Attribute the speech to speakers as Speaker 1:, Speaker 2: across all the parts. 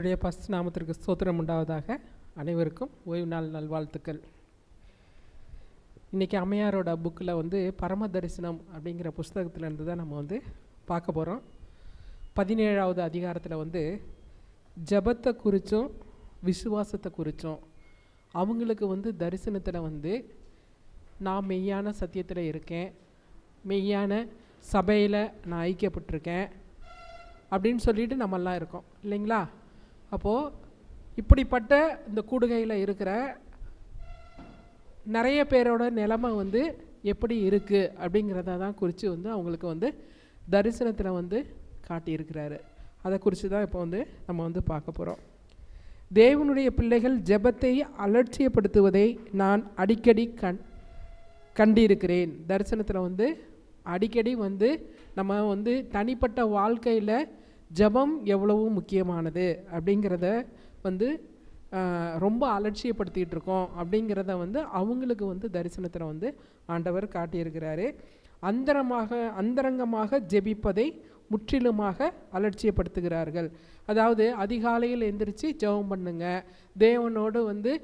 Speaker 1: உடைய பஸ்ட் நாமத்திற்கு ஸ்தோத்திரம் உண்டாவதாக. அனைவருக்கும் ஓய்வு நாள் நல்வாழ்த்துக்கள். இன்றைக்கி அம்மையாரோட புக்கில் பரம தரிசனம் அப்படிங்கிற புஸ்தகத்திலேருந்து தான் நம்ம பார்க்க போகிறோம். 17வது அதிகாரத்தில் ஜபத்தை குறித்தும் விசுவாசத்தை குறித்தும் அவங்களுக்கு தரிசனத்தில் நான் மெய்யான சத்தியத்தில் இருக்கேன், மெய்யான சபையில் நான் ஐக்கியப்பட்டிருக்கேன் அப்படின்னு சொல்லிட்டு நம்மெல்லாம் இருக்கோம் இல்லைங்களா? அப்போது இப்படிப்பட்ட இந்த கூடுகையில் இருக்கிற நிறைய பேரோட நிலைமை எப்படி இருக்குது அப்படிங்கிறத தான் குறித்து அவங்களுக்கு தரிசனத்தில் காட்டியிருக்கிறாரு. அதை குறித்து தான் இப்போ நம்ம பார்க்க போகிறோம். தேவனுடைய பிள்ளைகள் ஜெபத்தை அலட்சியப்படுத்துவதை நான் அடிக்கடி கண்டிருக்கிறேன். தரிசனத்தில் அடிக்கடி நம்ம தனிப்பட்ட வாழ்க்கையில் ஜெபம் எவ்வளவு முக்கியமானது அப்படிங்கிறத ரொம்ப அலட்சியப்படுத்திகிட்டு இருக்கோம் அப்படிங்கிறத அவங்களுக்கு தரிசனத்தில் ஆண்டவர் காட்டியிருக்கிறாரு. அந்தரங்கமாக ஜெபிப்பதை முற்றிலுமாக அலட்சியப்படுத்துகிறார்கள். அதாவது அதிகாலையில் எந்திரிச்சு ஜெபம் பண்ணுங்க, தேவனோடு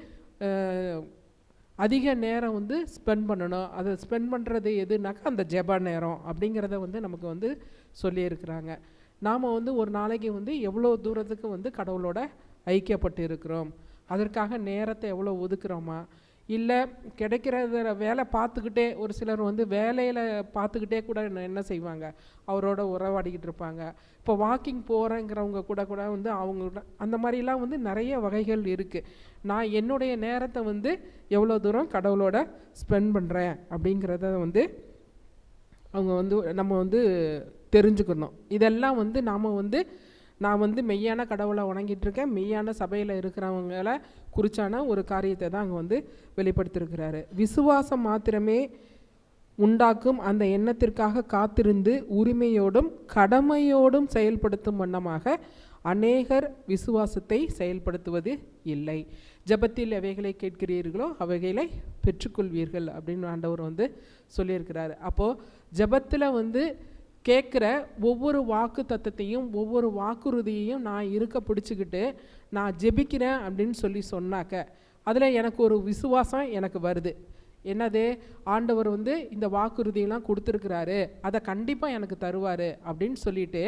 Speaker 1: அதிக நேரம் ஸ்பெண்ட் பண்ணணும். அதை ஸ்பெண்ட் பண்ணுறது எதுனாக்கா அந்த ஜெப நேரம் அப்படிங்கிறத நமக்கு சொல்லியிருக்கிறாங்க. நாம் ஒரு நாளைக்கு எவ்வளோ தூரத்துக்கு கடவுளோட ஐக்கியப்பட்டு இருக்கிறோம், அதற்காக நேரத்தை எவ்வளோ ஒதுக்குறோமா, இல்லை கிடைக்கிறத வேலை பார்த்துக்கிட்டே, ஒரு சிலர் வேலையில் பார்த்துக்கிட்டே கூட என்ன செய்வாங்க, அவரோட உறவாடிக்கிட்டு இருப்பாங்க. இப்போ வாக்கிங் போகிறேங்கிறவங்க கூட அவங்க அந்த மாதிரிலாம் நிறைய வகைகள் இருக்குது. நான் என்னுடைய நேரத்தை எவ்வளோ தூரம் கடவுளோட ஸ்பெண்ட் பண்ணுறேன் அப்படிங்கிறத அவங்க நம்ம தெரிஞ்சுக்கணும். இதெல்லாம் நான் மெய்யான கடவுளை வணங்கிட்டுருக்கேன், மெய்யான சபையில் இருக்கிறவங்கள குறித்தான ஒரு காரியத்தை தான் அங்கே வெளிப்படுத்தியிருக்கிறாரு. விசுவாசம் மாத்திரமே உண்டாக்கும் அந்த எண்ணத்திற்காக காத்திருந்து உரிமையோடும் கடமையோடும் செயல்படுத்தும் வண்ணமாக அநேகர் விசுவாசத்தை செயல்படுத்துவது இல்லை. ஜெபத்தில் எவைகளை கேட்கிறீர்களோ அவைகளை பெற்றுக்கொள்வீர்கள் அப்படின்னு ஆண்டவர் சொல்லியிருக்கிறாரு. அப்போது ஜெபத்தில் கேட்குற ஒவ்வொரு வாக்கு தத்தத்தையும் ஒவ்வொரு வாக்குறுதியையும் நான் இருக்க பிடிச்சிக்கிட்டு நான் ஜெபிக்கிறேன் அப்படின்னு சொன்னாக்க அதில் எனக்கு ஒரு விசுவாசம் எனக்கு வருது. என்னது, ஆண்டவர் இந்த வாக்குறுதியெல்லாம் கொடுத்துருக்கிறாரு, அதை கண்டிப்பாக எனக்கு தருவார் அப்படின்னு சொல்லிட்டு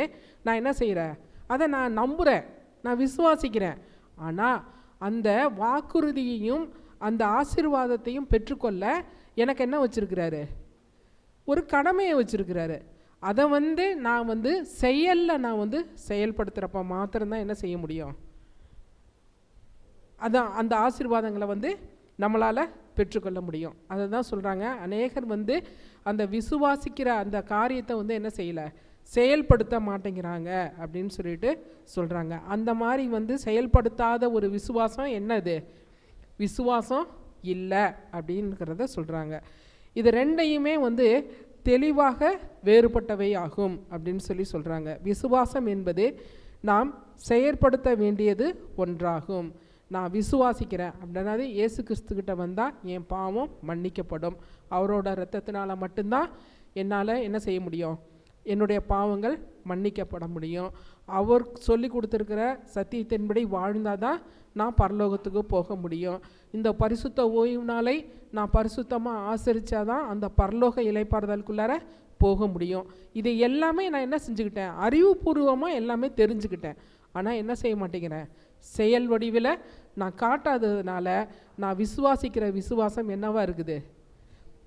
Speaker 1: நான் என்ன செய்கிறேன், அதை நான் நம்புகிறேன், நான் விசுவாசிக்கிறேன். ஆனால் அந்த வாக்குறுதியையும் அந்த ஆசீர்வாதத்தையும் பெற்றுக்கொள்ள எனக்கு என்ன வச்சுருக்கிறாரு, ஒரு கடமையை வச்சுருக்கிறாரு. அதை நான் செயலில் நான் செயல்படுத்துகிறப்ப மாத்திரம்தான் என்ன செய்ய முடியும், அதான் அந்த ஆசீர்வாதங்களை நம்மளால் பெற்றுக்கொள்ள முடியும். அதை தான் சொல்கிறாங்க, அநேகர் அந்த விசுவாசிக்கிற அந்த காரியத்தை என்ன செய்யலை, செயல்படுத்த மாட்டேங்கிறாங்க அப்படின்னு சொல்லிட்டு சொல்கிறாங்க. அந்த மாதிரி செயல்படுத்தாத ஒரு விசுவாசம் என்னது, விசுவாசம் இல்லை அப்படிங்கிறத சொல்கிறாங்க. இது ரெண்டையுமே தெளிவாக வேறுபட்டவை ஆகும் அப்படின்னு சொல்கிறாங்க. விசுவாசம் என்பது நாம் செயற்படுத்த வேண்டியது ஒன்றாகும். நான் விசுவாசிக்கிறேன் அப்படின்னா இயேசு கிறிஸ்துக்கிட்ட வந்தால் என் பாவம் மன்னிக்கப்படும், அவரோட இரத்தத்தினால மட்டும்தான் என்னால் என்ன செய்ய முடியும், என்னுடைய பாவங்கள் மன்னிக்கப்பட முடியும். அவர் சொல்லி கொடுத்துருக்கிற சத்தியத்தின்படி வாழ்ந்தால் தான் நான் பரலோகத்துக்கு போக முடியும். இந்த பரிசுத்த ஓய்வு நாளை நான் பரிசுத்தமாக ஆசரித்தாதான் அந்த பரலோக இளைப்பாறுதலுக்குள்ளார போக முடியும். இதை எல்லாமே நான் என்ன செஞ்சுக்கிட்டேன், அறிவுபூர்வமாக எல்லாமே தெரிஞ்சுக்கிட்டேன். ஆனால் என்ன செய்ய மாட்டேங்கிறேன், செயல் வடிவில் நான் காட்டாததுனால நான் விசுவாசிக்கிற விசுவாசம் என்னவா இருக்குது,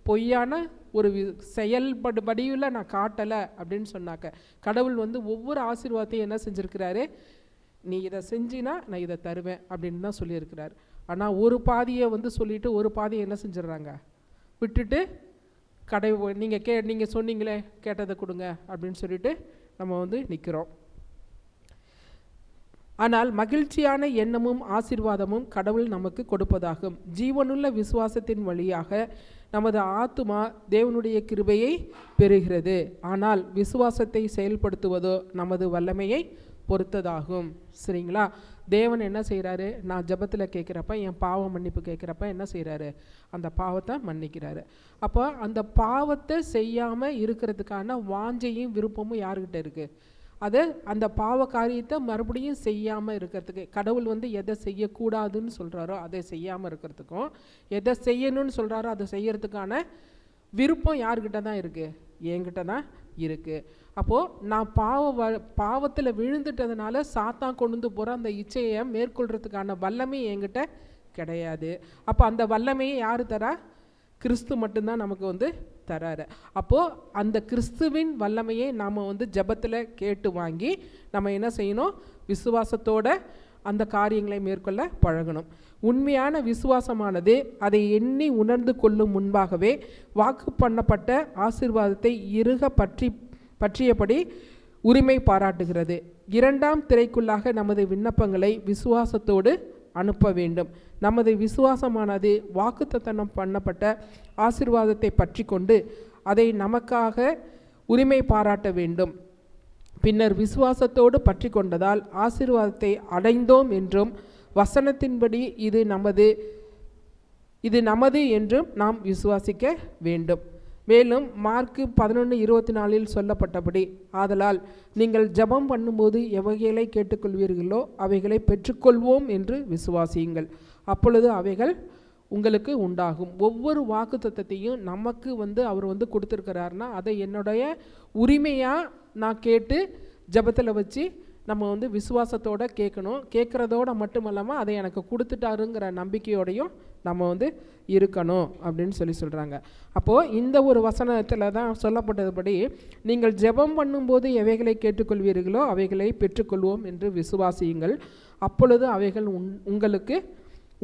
Speaker 1: பொய்யான ஒரு செயல்படிவில் நான் காட்டலை அப்படின்னு சொன்னாக்க கடவுள் ஒவ்வொரு ஆசீர்வாதத்தையும் என்ன செஞ்சுருக்கிறாரு, நீ இதை செஞ்சினா நான் இதை தருவேன் அப்படின்னு தான் சொல்லியிருக்கிறார். ஆனால் ஒரு பாதியை சொல்லிவிட்டு ஒரு பாதியை என்ன செஞ்சிடறாங்க, விட்டுட்டு நீங்கள் சொன்னீங்களே கேட்டதை கொடுங்க அப்படின்னு சொல்லிட்டு நம்ம நிற்கிறோம். ஆனால் மகிழ்ச்சியான எண்ணமும் ஆசீர்வாதமும் கடவுள் நமக்கு கொடுப்பதாகும். ஜீவனுள்ள விசுவாசத்தின் வழியாக நமது ஆத்துமா தேவனுடைய கிருபையை பெறுகிறது. ஆனால் விசுவாசத்தை செயல்படுத்துவதோ நமது வல்லமையை பொறுத்ததாகும். சரிங்களா? தேவன் என்ன செய்கிறாரு, நான் ஜெபத்தில் கேட்குறப்ப, என் பாவ மன்னிப்பு கேட்குறப்ப என்ன செய்கிறாரு, அந்த பாவத்தை மன்னிக்கிறாரு. அப்போ அந்த பாவத்தை செய்யாமல் இருக்கிறதுக்கான வாஞ்சையும் விருப்பமும் யாருக்கிட்ட இருக்குது, அதை அந்த பாவ காரியத்தை மறுபடியும் செய்யாமல் இருக்கிறதுக்கு, கடவுள் வந்து எதை செய்யக்கூடாதுன்னு சொல்கிறாரோ அதை செய்யாமல் இருக்கிறதுக்கும், எதை செய்யணும்னு சொல்கிறாரோ அதை செய்யறதுக்கான விருப்பம் யார்கிட்ட தான் இருக்குது? என்கிட்ட தான் இருக்குது. அப்போது நான் பாவத்தில் விழுந்துட்டதுனால சாத்தான் கொண்டு போகிற அந்த இச்சையை மேற்கொள்கிறதுக்கான வல்லமை என்கிட்ட கிடையாது. அப்போ அந்த வல்லமையை யார் தரா? கிறிஸ்து மட்டும்தான் நமக்கு வந்து தராரு. அப்போது அந்த கிறிஸ்துவின் வல்லமையை நாம் வந்து ஜெபத்தில் கேட்டு வாங்கி நம்ம என்ன செய்யணும்? விசுவாசத்தோட அந்த காரியங்களை மேற்கொள்ள பழகணும். உண்மையான விசுவாசமானது அதை எண்ணி உணர்ந்து கொள்ளும் முன்பாகவே வாக்கு பண்ணப்பட்ட ஆசீர்வாதத்தை இறுக பற்றியபடி உரிமை பாராட்டுகிறது. இரண்டாம் திரைக்குள்ளாக நமது விண்ணப்பங்களை விசுவாசத்தோடு அனுப்ப வேண்டும். நமது விசுவாசமானது வாக்குத்தத்தம் பண்ணப்பட்ட ஆசீர்வாதத்தை பற்றி கொண்டு அதை நமக்காக உரிமை பாராட்ட வேண்டும். பின்னர் விசுவாசத்தோடு பற்றி கொண்டதால் ஆசீர்வாதத்தை அடைந்தோம் என்றும் வசனத்தின்படி இது நமது என்றும் நாம் விசுவாசிக்க வேண்டும். மேலும் மார்க்கு 11:24 சொல்லப்பட்டபடி, ஆதலால் நீங்கள் ஜெபம் பண்ணும்போது எவைகளை கேட்டுக்கொள்வீர்களோ அவைகளை பெற்றுக்கொள்வோம் என்று விசுவாசியுங்கள், அப்பொழுது அவைகள் உங்களுக்கு உண்டாகும். ஒவ்வொரு வாக்குத்தத்தத்தையும் நமக்கு வந்து அவர் வந்து கொடுத்துருக்கிறாருன்னா அதை என்னுடைய உரிமையாக நான் கேட்டு ஜெபத்தில் வச்சு நம்ம வந்து விசுவாசத்தோடு கேட்கணும். கேட்குறதோடு மட்டும் இல்லாமல் அதை எனக்கு கொடுத்துட்டாருங்கிற நம்பிக்கையோடையும் நம்ம வந்து இருக்கணும் அப்படின்னு சொல்கிறாங்க. அப்போது இந்த ஒரு வசனத்தில் தான் சொல்லப்பட்டதுபடி, நீங்கள் ஜெபம் பண்ணும்போது எவைகளை கேட்டுக்கொள்வீர்களோ அவைகளை பெற்றுக்கொள்வோம் என்று விசுவாசியுங்கள், அப்பொழுது அவைகள் உங்களுக்கு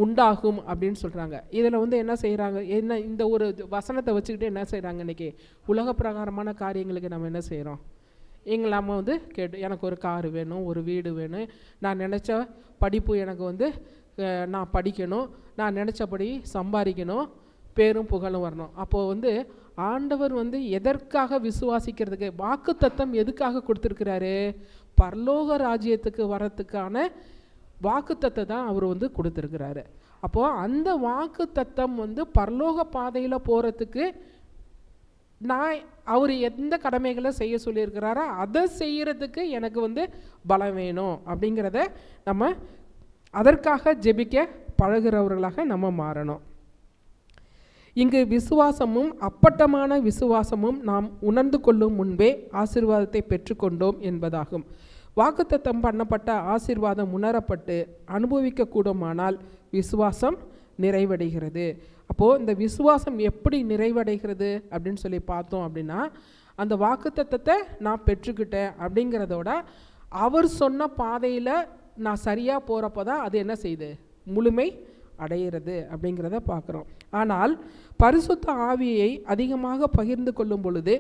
Speaker 1: உண்டாகும் அப்படின்னு சொல்கிறாங்க. இதில் வந்து என்ன செய்கிறாங்க? இந்த ஒரு வசனத்தை வச்சுக்கிட்டு என்ன செய்கிறாங்க? இன்றைக்கி உலக பிரகாரமான காரியங்களுக்கு நம்ம என்ன செய்கிறோம்? நம்ம வந்து எனக்கு ஒரு காரு வேணும், ஒரு வீடு வேணும், நான் நினச்ச படிப்பு எனக்கு வந்து நான் படிக்கணும், நான் நினச்சபடி சம்பாதிக்கணும், பேரும் புகழும் வரணும். அப்போது வந்து ஆண்டவர் வந்து எதற்காக விசுவாசிக்கிறதுக்கு, வாக்குத்தத்தம் எதுக்காக கொடுத்துருக்கிறாரு? பரலோக ராஜ்யத்துக்கு வரத்துக்கான வாக்குத்தத்தை தான் அவர் வந்து கொடுத்துருக்கிறாரு. அப்போது அந்த வாக்குத்தத்தம் வந்து பரலோக பாதையில் போகிறதுக்கு அவர் எந்த கடமைகளை செய்ய சொல்லியிருக்கிறாரோ அதை செய்கிறதுக்கு எனக்கு வந்து பலம் வேணும் அப்படிங்கிறத நம்ம அதற்காக ஜெபிக்க பழகிறவர்களாக நம்ம மாறணும். இங்கு விசுவாசமும் அப்பட்டமான விசுவாசமும் நாம் உணர்ந்து கொள்ளும் முன்பே ஆசீர்வாதத்தை பெற்றுக்கொண்டோம் என்பதாகும். வாக்குத்தத்தம் பண்ணப்பட்ட ஆசீர்வாதம் உணரப்பட்டு அனுபவிக்கக்கூடுமானால் விசுவாசம் நிறைவடைகிறது. அப்போது இந்த விசுவாசம் எப்படி நிறைவடைகிறது அப்படின்னு சொல்லி பார்த்தோம் அப்படின்னா, அந்த வாக்குத்தத்தத்தை நான் பெற்றுக்கிட்டேன் அப்படிங்கிறதோட அவர் சொன்ன பாதையில் நான் சரியாக போகிறப்ப தான் அது என்ன செய்யுது? முழுமை அடைகிறது அப்படிங்கிறத பார்க்குறோம். ஆனால் பரிசுத்த ஆவியை அதிகமாக பகிர்ந்து கொள்ளும் பொழுது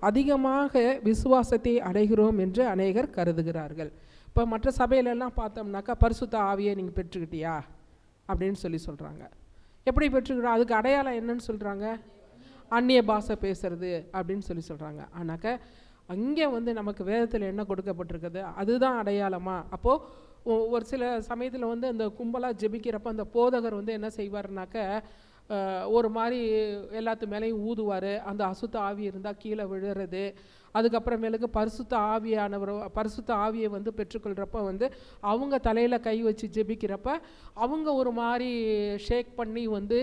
Speaker 1: அதிகமாக விசுவாசத்தை அடைகிறோம் என்று அநேகர் கருதுகிறார்கள். இப்போ மற்ற சபையிலெல்லாம் பார்த்தோம்னாக்கா பரிசுத்த ஆவியை நீங்கள் பெற்றுக்கிட்டியா அப்படின்னு சொல்கிறாங்க. எப்படி பெற்றுக்கிறோம்? அதுக்கு அடையாளம் என்னன்னு சொல்கிறாங்க? அந்நிய பாஷை பேசுறது அப்படின்னு சொல்கிறாங்க. ஆனாக்க அங்கே வந்து நமக்கு வேதத்தில் என்ன கொடுக்கப்பட்டிருக்குது? அதுதான் அடையாளமா? அப்போது ஒரு சில சமயத்தில் வந்து அந்த கும்பலாக ஜெபிக்கிறப்ப அந்த போதகர் வந்து என்ன செய்வார்னாக்க ஒரு மாதிரி எல்லாத்து மேலேயும் ஊதுவார். அந்த அசுத்த ஆவி இருந்தால் கீழே விழுறது. அதுக்கப்புறமேலுக்கு பரிசுத்த ஆவியை வந்து பெற்றுக்கொள்கிறப்ப வந்து அவங்க தலையில் கை வச்சு ஜெபிக்கிறப்ப அவங்க ஒரு மாதிரி ஷேக் பண்ணி வந்து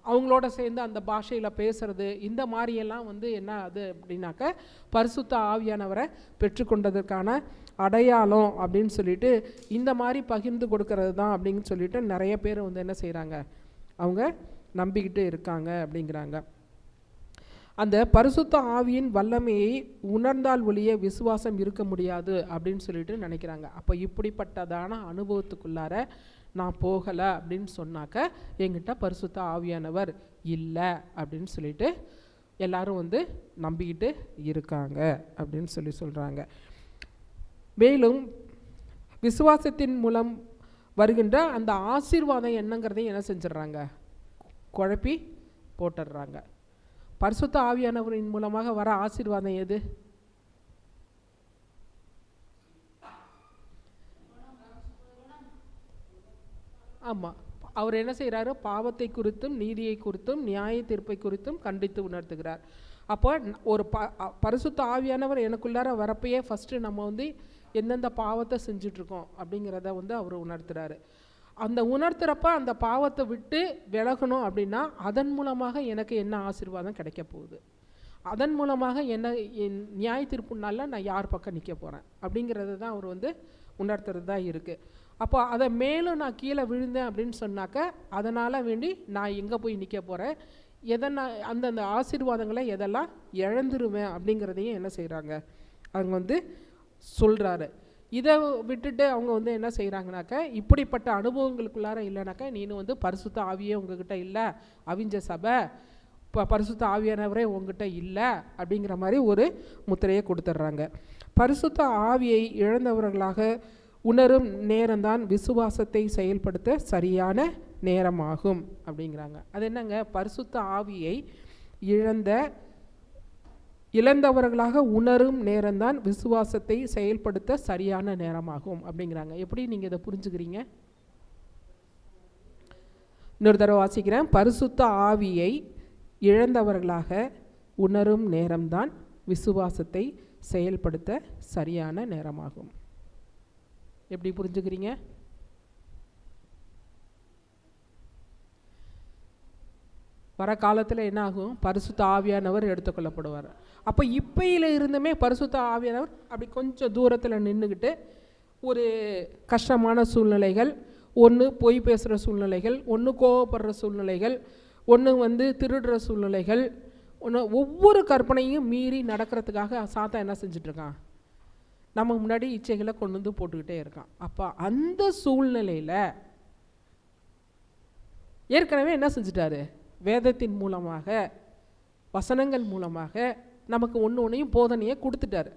Speaker 1: அவங்களோட சேர்ந்து அந்த பாஷையில் பேசுறது, இந்த மாதிரியெல்லாம் வந்து என்ன அது அப்படின்னாக்க பரிசுத்த ஆவியானவரை பெற்றுக்கொண்டதற்கான அடையாளம் அப்படின்னு சொல்லிட்டு இந்த மாதிரி பகிர்ந்து கொடுக்கறது தான் அப்படின்னு சொல்லிட்டு நிறைய பேர் வந்து என்ன செய்கிறாங்க? அவங்க நம்பிக்கிட்டு இருக்காங்க அப்படிங்கிறாங்க. அந்த பரிசுத்த ஆவியின் வல்லமையை உணர்ந்தால் ஒழிய விசுவாசம் இருக்க முடியாது அப்படின்னு சொல்லிட்டு நினைக்கிறாங்க. அப்போ இப்படிப்பட்டதான அனுபவத்துக்குள்ளார நான் போகலை அப்படின்னு சொன்னாக்க என்கிட்ட பரிசுத்த ஆவியானவர் இல்லை அப்படின்னு சொல்லிட்டு எல்லாரும் வந்து நம்பிக்கிட்டு இருக்காங்க அப்படின்னு சொல்கிறாங்க. மேலும் விசுவாசத்தின் மூலம் வருகின்ற அந்த ஆசீர்வாதம் என்னங்கிறதையும் என்ன செஞ்சிடறாங்க? குழப்பி போட்டுடுறாங்க. பரிசுத்த ஆவியானவரின் மூலமாக வர ஆசீர்வாதம் எது? ஆமாம், அவர் என்ன செய்கிறாரு? பாவத்தை குறித்தும் நீதியை குறித்தும் நியாய தீர்ப்பை குறித்தும் கண்டித்து உணர்த்துகிறார். அப்போ ஒரு பரிசுத்த ஆவியானவர் எனக்குள்ளார வரப்பையே ஃபஸ்ட்டு நம்ம வந்து எந்தெந்த பாவத்தை செஞ்சிட்ருக்கோம் அப்படிங்கிறத வந்து அவர் உணர்த்துறாரு. அந்த உணர்த்துறப்ப அந்த பாவத்தை விட்டு விலகணும் அப்படின்னா அதன் மூலமாக எனக்கு என்ன ஆசீர்வாதம் கிடைக்க போகுது, அதன் மூலமாக என்ன நியாய தீர்ப்பு நாளில் நான் யார் பக்கம் நிற்க போகிறேன் அப்படிங்கிறது தான் அவர் வந்து உணர்த்துறது தான் இருக்குது. அப்போ அதை மேலும் நான் கீழே விழுந்தேன் அப்படின்னு சொன்னாக்க அதனால் வேண்டி நான் எங்கே போய் நிற்க போகிறேன், எதை நான் அந்தந்த ஆசீர்வாதங்களை எதெல்லாம் இழந்துருவேன் அப்படிங்கிறதையும் என்ன செய்கிறாங்க அவங்க வந்து சொல்கிறாரு. இதை விட்டுட்டு அவங்க வந்து என்ன செய்கிறாங்கனாக்கா, இப்படிப்பட்ட அனுபவங்களுக்குள்ளார இல்லைனாக்கா நீனு வந்து பரிசுத்த ஆவியே உங்ககிட்ட இல்லை, அவிஞ்ச சபை இப்போ பரிசுத்த ஆவியானவரே உங்ககிட்ட இல்லை அப்படிங்கிற மாதிரி ஒரு முத்திரையை கொடுத்துட்றாங்க. பரிசுத்த ஆவியை இழந்தவர்களாக உணரும் நேரம்தான் விசுவாசத்தை செயல்படுத்த சரியான நேரமாகும் அப்படிங்கிறாங்க. அது என்னங்க, பரிசுத்த ஆவியை இழந்தவர்களாக உணரும் நேரம்தான் விசுவாசத்தை செயல்படுத்த சரியான நேரமாகும் அப்படிங்கிறாங்க. எப்படி நீங்கள் இதை புரிஞ்சுக்கிறீங்க? இன்னொரு தடவை வாசிக்கிறேன். பரிசுத்த ஆவியை இழந்தவர்களாக உணரும் நேரம்தான் விசுவாசத்தை செயல்படுத்த சரியான நேரமாகும். எப்படி புரிஞ்சுக்கிறீங்க? வர காலத்தில் என்ன ஆகும், பரிசுத்த ஆவியானவர் எடுத்துக்கொள்ளப்படுவார். அப்போ இப்பையில் இருந்துமே பரிசுத்த ஆவியானவர் அப்படி கொஞ்சம் தூரத்தில் நின்றுக்கிட்டு ஒரு கஷ்டமான சூழ்நிலைகள், ஒன்று பொய் பேசுகிற சூழ்நிலைகள், ஒன்று கோவப்படுற சூழ்நிலைகள், ஒன்று வந்து திருடுற சூழ்நிலைகள், ஒன்று ஒவ்வொரு கற்பனையும் மீறி நடக்கிறதுக்காக சாத்தான் என்ன செஞ்சிட்ருக்கான், நம்ம முன்னாடி இச்சைகளை கொண்டு வந்து போட்டுக்கிட்டே இருக்கான். அப்போ அந்த சூழ்நிலையில் ஏற்கனவே என்ன செஞ்சிட்டாரு, வேதத்தின் மூலமாக வசனங்கள் மூலமாக நமக்கு ஒன்றையும் போதனையை கொடுத்துட்டாரு.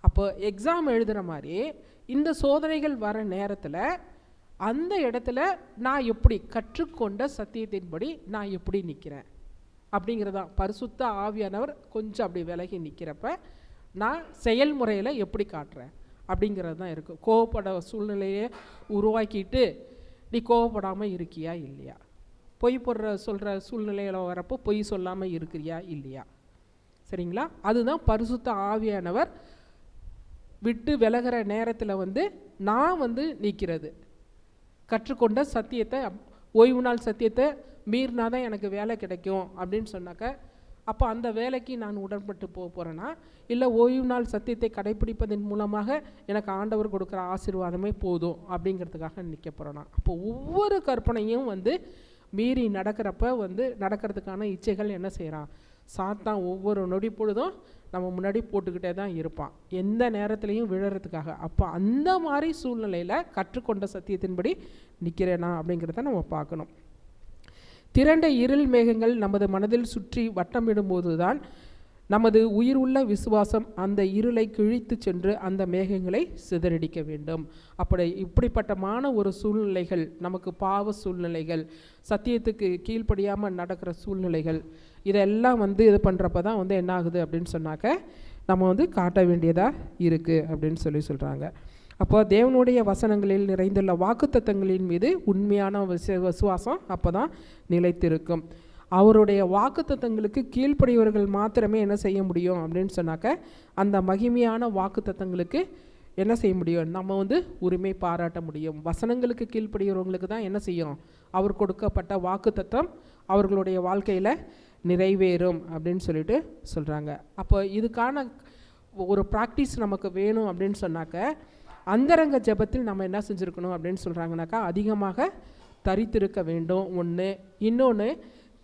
Speaker 1: அப்போ எக்ஸாம் எழுதுகிற மாதிரி இந்த சோதனைகள் வர நேரத்தில் அந்த இடத்துல நான் எப்படி கற்றுக்கொண்ட சத்தியத்தின்படி நான் எப்படி நிற்கிறேன் அப்படிங்கிறதான். பரிசுத்த ஆவியானவர் கொஞ்சம் அப்படி விலகி நிற்கிறப்ப நான் செயல்முறையில் எப்படி காட்டுறேன் அப்படிங்கிறது தான் இருக்குது. கோவப்பட சூழ்நிலையை உருவாக்கிட்டு நீ கோவப்படாமல் இருக்கியா இல்லையா, பொய் சொல்கிற சூழ்நிலையில் வரப்போ பொய் சொல்லாமல் இருக்கிறியா இல்லையா, சரிங்களா? அதுதான் பரிசுத்த ஆவியானவர் விட்டு விலகிற நேரத்தில் வந்து நான் வந்து நிற்கிறது. கற்றுக்கொண்ட சத்தியத்தை, ஓய்வு நாள் சத்தியத்தை மீறினா தான் எனக்கு வேலை கிடைக்கும் அப்படின்னு சொன்னாக்க, அப்போ அந்த வேலைக்கு நான் உடன்பட்டு போக போகிறேன்னா, இல்லை ஓய்வு நாள் சத்தியத்தை கடைப்பிடிப்பதன் மூலமாக எனக்கு ஆண்டவர் கொடுக்குற ஆசீர்வாதமே போதும் அப்படிங்கிறதுக்காக நிற்க போகிறேன்னா, அப்போ ஒவ்வொரு கற்பனையும் வந்து மீறி நடக்கிறப்ப வந்து நடக்கிறதுக்கான இச்சைகள் என்ன செய்கிறான், சாத்தான் ஒவ்வொரு நொடி பொழுதும் நம்ம முன்னாடி போட்டுக்கிட்டே தான் இருப்பான், எந்த நேரத்துலையும் விழறதுக்காக. அப்போ அந்த மாதிரி சூழ்நிலையில் கற்றுக்கொண்ட சத்தியத்தின்படி நிற்கிறேனா அப்படிங்கிறத நம்ம பார்க்கணும். திரண்ட இருள் மேகங்கள் நமது மனதில் சுற்றி வட்டமிடும்போது தான் நமது உயிர் உள்ள விசுவாசம் அந்த இருளை கிழித்து சென்று அந்த மேகங்களை சிதறடிக்க வேண்டும். இப்படிப்பட்டமான ஒரு சூழ்நிலைகள், நமக்கு பாவ சூழ்நிலைகள், சத்தியத்துக்கு கீழ்ப்படியாமல் நடக்கிற சூழ்நிலைகள், இதெல்லாம் வந்து இது பண்ணுறப்ப தான் வந்து என்ன ஆகுது அப்படின்னு சொன்னாக்க நம்ம வந்து காட்ட வேண்டியதாக இருக்குது அப்படின்னு சொல்கிறாங்க. அப்போ தேவனுடைய வசனங்களில் நிறைந்துள்ள வாக்குத்தத்தங்களின் மீது உண்மையான விசுவாசம் அப்போ தான் நிலைத்திருக்கும். அவருடைய வாக்குத்தத்தங்களுக்கு கீழ்ப்படியவர்கள் மாத்திரமே என்ன செய்ய முடியும் அப்படின்னு சொன்னாக்க, அந்த மகிமையான வாக்குத்தத்தங்களுக்கு என்ன செய்ய முடியும், நம்ம வந்து உரிமை பாராட்ட முடியும். வசனங்களுக்கு கீழ்ப்படியவர்களுக்கு தான் என்ன செய்யும், அவர் கொடுக்கப்பட்ட வாக்குத்தத்தம் அவர்களுடைய வாழ்க்கையில் நிறைவேறும் அப்படின்னு சொல்கிறாங்க. அப்போ இதுக்கான ஒரு ப்ராக்டிஸ் நமக்கு வேணும் அப்படின்னு சொன்னாக்க, அந்தரங்க ஜெபத்தில் நம்ம என்ன செஞ்சுருக்கணும் அப்படின்னு சொல்கிறாங்கனாக்கா, அதிகமாக தரித்திருக்க வேண்டும் ஒன்று. இன்னொன்று,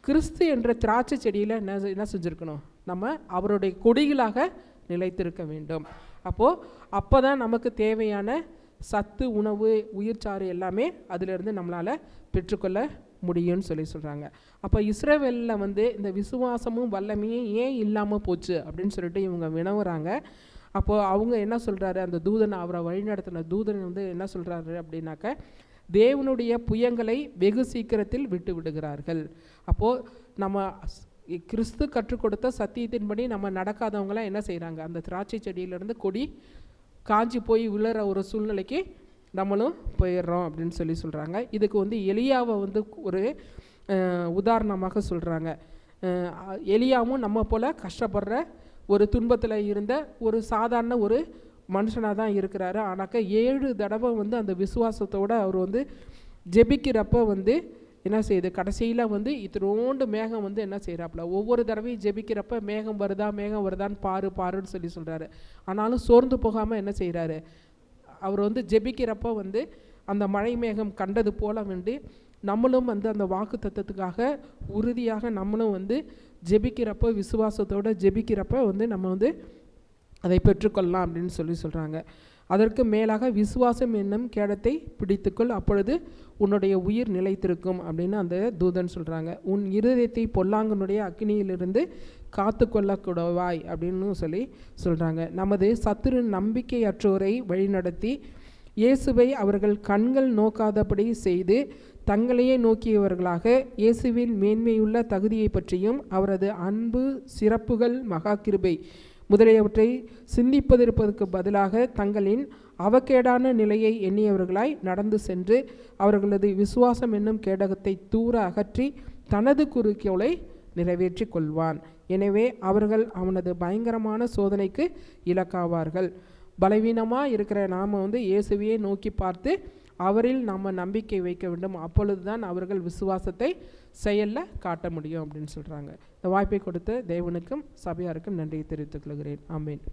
Speaker 1: கிறிஸ்து என்ற திராட்சை செடியில் என்ன செஞ்சுருக்கணும், நம்ம அவருடைய கொடிகளாக நிலைத்திருக்க வேண்டும். அப்போ தான் நமக்கு தேவையான சத்து, உணவு, உயிர்ச்சாறு எல்லாமே அதிலிருந்து நம்மளால் பெற்றுக்கொள்ள முடியும்னு சொல்கிறாங்க. அப்போ இஸ்ரவேலில் வந்து இந்த விசுவாசமும் வல்லமையும் ஏன் இல்லாமல் போச்சு அப்படின்னு சொல்லிட்டு இவங்க வினவுறாங்க. அப்போது அவங்க என்ன சொல்கிறாரு, அந்த தூதனை, அவரை வழிநடத்தின தூதன் வந்து என்ன சொல்கிறாரு அப்படின்னாக்க, தேவனுடைய புயங்களை வெகு சீக்கிரத்தில் விட்டு விடுகிறார்கள். அப்போது நம்ம கிறிஸ்து கற்றுக் கொடுத்த சத்தியத்தின்படி நம்ம நடக்காதவங்களாம் என்ன செய்கிறாங்க, அந்த திராட்சை செடியிலேருந்து கொடி காஞ்சி போய் விழுற ஒரு சூழ்நிலைக்கு நம்மளும் போயிடுறோம் அப்படின்னு சொல்கிறாங்க. இதுக்கு வந்து எலியாவை வந்து ஒரு உதாரணமாக சொல்கிறாங்க. எலியாவும் நம்ம போல் கஷ்டப்படுற ஒரு துன்பத்தில் இருந்த ஒரு சாதாரண ஒரு மனுஷனாக தான் இருக்கிறாரு. ஆனாக்கா 7 தடவை வந்து அந்த விசுவாசத்தோடு அவர் வந்து ஜெபிக்கிறப்ப வந்து என்ன செய்யுது, கடைசியில் வந்து இத்திரோண்டு மேகம் வந்து என்ன செய்கிறாப்புல, ஒவ்வொரு தடவையும் ஜெபிக்கிறப்ப மேகம் வருதான்னு பாருன்னு சொல்கிறாரு. ஆனாலும் சோர்ந்து போகாமல் என்ன செய்கிறாரு, அவர் வந்து ஜெபிக்கிறப்ப வந்து அந்த மழை மேகம் கண்டது போல வந்து நம்மளும் வந்து அந்த வாக்கு தத்தத்துக்காக உறுதியாக நம்மளும் வந்து ஜெபிக்கிறப்போ விசுவாசத்தோடு ஜெபிக்கிறப்ப வந்து நம்ம வந்து அதை பெற்றுக்கொள்ளலாம் அப்படின்னு சொல்கிறாங்க. அதற்கு மேலாக விசுவாசம் என்னும் கேடத்தை பிடித்துக்கொள், அப்பொழுது உன்னுடைய உயிர் நிலைத்திருக்கும் அப்படின்னு அந்த தூதன் சொல்கிறாங்க. உன் இருதயத்தை பொல்லாங்கனுடைய அக்னியிலிருந்து காத்து கொள்ளக்கூடவாய் அப்படின்னு சொல்கிறாங்க. நமது சத்துரு நம்பிக்கையற்றோரை வழிநடத்தி இயேசுவை அவர்கள் கண்கள் நோக்காதபடி செய்து தங்களையே நோக்கியவர்களாக இயேசுவின் மேன்மையுள்ள தகுதியை பற்றியும் அவரது அன்பு, சிறப்புகள், மகா கிருபை முதலியவற்றை சிந்திப்பதற்கு பதிலாக தங்களின் அவக்கேடான நிலையை எண்ணியவர்களாய் நடந்து சென்று அவர்களது விசுவாசம் என்னும் கேடகத்தை தூர அகற்றி தனது குறிக்கோளை நிறைவேற்றி கொள்வான். எனவே அவர்கள் அவனது பயங்கரமான சோதனைக்கு இலக்காவார்கள். பலவீனமாக இருக்கிற நாம் வந்து இயேசுவையே நோக்கி பார்த்து அவரில் நாம் நம்பிக்கை வைக்க வேண்டும். அப்பொழுது தான் அவர்கள் விசுவாசத்தை செயலில் காட்ட முடியும் அப்படின்னு சொல்கிறாங்க. இந்த வாய்ப்பை கொடுத்த தேவனுக்கும் சபையாருக்கும் நன்றியை தெரிவித்துக் கொள்கிறேன். ஆமேன்.